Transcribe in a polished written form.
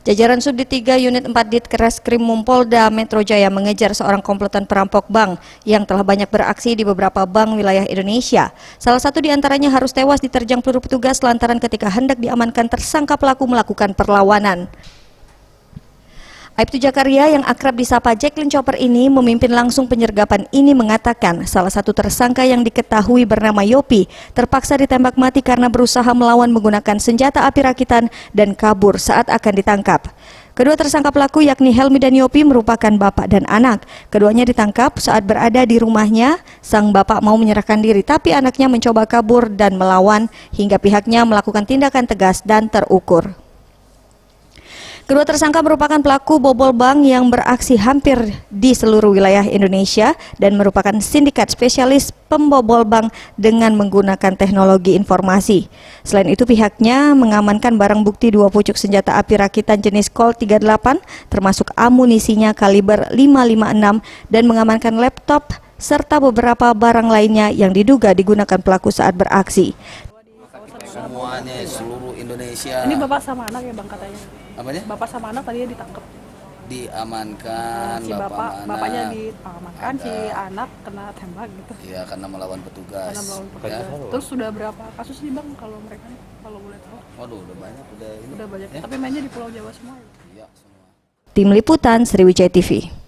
Jajaran Subdit 3 Unit 4 Ditreskrim Polda Metro Jaya mengejar seorang komplotan perampok bank yang telah banyak beraksi di beberapa bank wilayah Indonesia. Salah satu di antaranya harus tewas diterjang peluru petugas lantaran ketika hendak diamankan tersangka pelaku melakukan perlawanan. Aibtu Jakarya yang akrab disapa Jacqueline Chopper ini memimpin langsung penyergapan ini mengatakan salah satu tersangka yang diketahui bernama Yopi terpaksa ditembak mati karena berusaha melawan menggunakan senjata api rakitan dan kabur saat akan ditangkap. Kedua tersangka pelaku yakni Helmi dan Yopi merupakan bapak dan anak. Keduanya ditangkap saat berada di rumahnya. Sang bapak mau menyerahkan diri tapi anaknya mencoba kabur dan melawan hingga pihaknya melakukan tindakan tegas dan terukur. Kedua tersangka merupakan pelaku bobol bank yang beraksi hampir di seluruh wilayah Indonesia dan merupakan sindikat spesialis pembobol bank dengan menggunakan teknologi informasi. Selain itu pihaknya mengamankan barang bukti 2 pucuk senjata api rakitan jenis Colt 38 termasuk amunisinya kaliber 556 dan mengamankan laptop serta beberapa barang lainnya yang diduga digunakan pelaku saat beraksi. Semuanya seluruh Indonesia. Ini bapak sama anak ya bang katanya? Apanya? Bapak sama anak tadinya ditangkap. Diamankan, Si bapaknya diamankan, si anak kena tembak gitu. Iya karena melawan petugas. Karena melawan petugas. Ya. Terus sudah berapa kasus nih bang kalau mereka nih, kalau boleh tahu? Waduh udah banyak Udah banyak. Ya? Tapi mainnya di Pulau Jawa semua ya? Iya semua. Tim Liputan Sriwijaya TV.